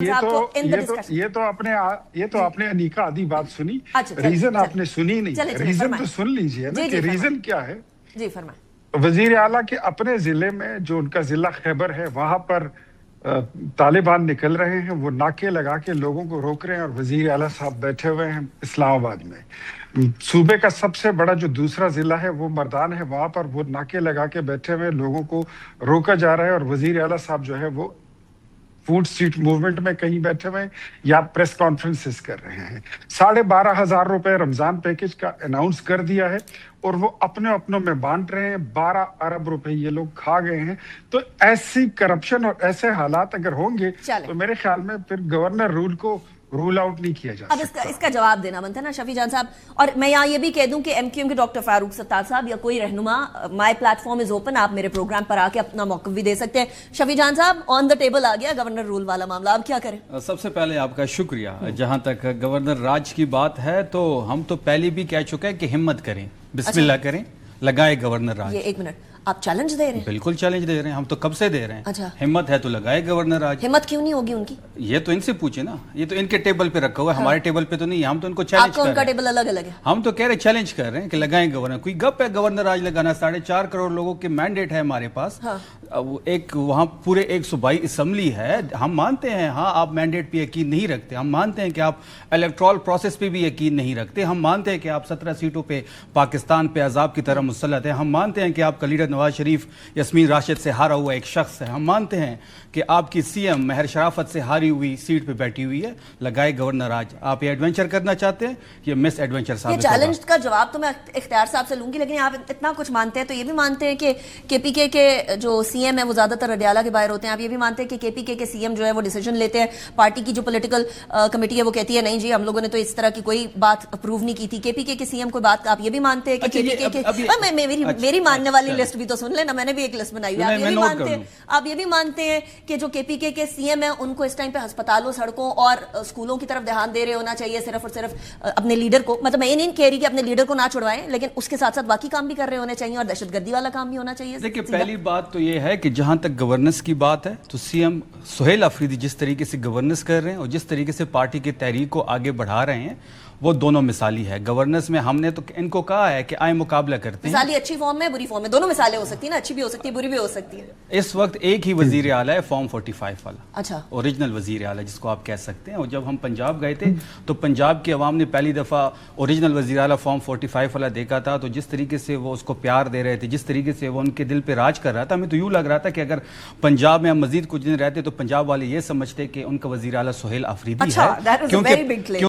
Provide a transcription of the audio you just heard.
ये तो आपने अनीका आधी बात सुनी। रीजन आपने सुनी नहीं। रीजन तो सुन लीजिए ना कि रीजन क्या है। जी फरमाएं। वजीर आला के अपने जिले में जो उनका जिला खैबर है वहां पर तालिबान निकल रहे हैं, वो नाके लगा के लोगों को रोक रहे हैं और वजीर आला साहब बैठे हुए हैं इस्लामाबाद में। सूबे का सबसे बड़ा जो दूसरा जिला है वो मर्दान है, वहां पर वो नाके लगा के बैठे हुए लोगों को रोका जा रहा है और वजीर आला साहब जो है वो फूड स्ट्रीट मूवमेंट में कहीं बैठे हुए या प्रेस कॉन्फ्रेंसेस कर रहे हैं। 12,500 रुपए रमजान पैकेज का अनाउंस कर दिया है और वो अपनों में बांट रहे हैं। 12 अरब रुपए ये लोग खा गए हैं। तो ऐसी करप्शन और ऐसे हालात अगर होंगे तो मेरे ख्याल में फिर गवर्नर रूल को रूल आउट नहीं किया जा सकता। अब इसका जवाब देना बनता है ना शफी जान साहब। और मैं यहाँ ये भी कह दूं कि एमक्यूएम के डॉक्टर फारूक सत्तार साहब या कोई रहनुमा, माय प्लेटफॉर्म इज ओपन, आप मेरे प्रोग्राम पर आके अपना मौक़िफ़ भी दे सकते हैं। शफी जान साहब, ऑन द टेबल आ गया गवर्नर रूल वाला मामला, अब क्या करें? सबसे पहले आपका शुक्रिया। जहां तक गवर्नर राज की बात है तो हम तो पहले भी कह चुके हैं कि हिम्मत करें, बिस्मिल्लाह करें, लगाए गवर्नर राज। ये एक मिनट, आप चैलेंज दे रहे हैं? बिल्कुल चैलेंज दे रहे हैं, हम तो कब से दे रहे हैं। अच्छा। हिम्मत है तो लगाए गवर्नर राज। हिम्मत क्यों नहीं होगी उनकी? ये तो इनसे पूछे ना, ये तो इनके टेबल पे रखा हुआ है, हमारे टेबल पे तो नहीं है। हम तो उनको चैलेंज कर रहे हैं। उनका टेबल अलग अलग है। हम तो कह रहे चैलेंज कर रहे हैं कि लगाएं गवर्नर। कोई गप है गवर्नर राज लगाना? 4.5 करोड़ लोगों के मैंडेट है हमारे पास। एक वहाँ पूरे 122 असम्बली है। हम मानते हैं हाँ आप मैंडेट पे यकीन नहीं रखते, हम मानते हैं कि आप इलेक्टोरल प्रोसेस पे भी यकीन नहीं रखते, हम मानते हैं कि आप 17 सीटों पे पाकिस्तान पे अजाब की तरह मुसल्लत है, हम मानते हैं कि आपका लीडर नवाज शरीफ यास्मीन राशिद से हारा हुआ एक शख्स है, हम मानते हैं कि आपकी सीएम महर शराफत से हारी हुई सीट पे बैठी हुई है। लगाए गवर्नर राज। आप ये एडवेंचर करना चाहते हैं, ये मिस एडवेंचर साबित होगा। चैलेंज का जवाब तो मैं इख्तियार साहब से लूंगी, लेकिन आप इतना कुछ मानते हैं तो ये भी मानते हैं कि केपीके के जो सीएम है वो ज्यादातर अडियाला के बाहर होते हैं। आप ये भी मानते हैं कि केपीके के सीएम जो है वो डिसीजन लेते हैं, पार्टी की जो पॉलिटिकल कमेटी है वो कहती है नहीं जी हम लोगों ने तो इस तरह की कोई बात अप्रूव नहीं की थी। केपीके के सीएम कोई बात आप ये भी मानते हैं कि केपीके के मेरी मानने वाली लिस्ट भी तो सुन लेना, मैंने भी एक लिस्ट बनाई है। आप ये भी मानते हैं कि जो केपीके के सीएम है उनको इस टाइम पे अस्पतालों, सड़कों और स्कूलों की तरफ ध्यान दे रहे होना चाहिए, सिर्फ और सिर्फ अपने लीडर को, मतलब मैं ये नहीं कह रही कि अपने लीडर को ना छुड़वाएं, लेकिन उसके साथ साथ बाकी काम भी कर रहे होने चाहिए और दहशतगर्दी वाला काम भी होना चाहिए। देखिए पहली बात तो ये है कि जहां तक गवर्नेंस की बात है तो सीएम सुहेल अफरीदी जिस तरीके से गवर्नेंस कर रहे हैं और जिस तरीके से पार्टी की तहरीक को आगे बढ़ा रहे हैं वो दोनों मिसाली है। गवर्नेंस में हमने तो इनको कहा है कि आए मुकाबला करते हैं। मिसाली अच्छी फॉर्म में, बुरी फॉर्म में, दोनों मिसालें हो सकती है ना, अच्छी भी हो सकती है, बुरी भी हो सकती है। इस वक्त एक ही वजीर आला है फॉर्म 45 वाला। अच्छा। ओरिजिनल वजीर आला जिसको आप कह सकते हैं। और जब हम पंजाब गए थे तो पंजाब की आवाम ने पहली दफा ओरिजिनल वजीर आला फॉर्म 45 वाला देखा था, तो जिस तरीके से वो उसको प्यार दे रहे थे, जिस तरीके से वो उनके दिल पे राज कर रहा था, हमें तो यूं लग रहा था कि अगर पंजाब में हम मजीद कुछ दिन रहते तो पंजाब वाले ये समझते कि उनका वजीर आला सुहेल अफरीदी है।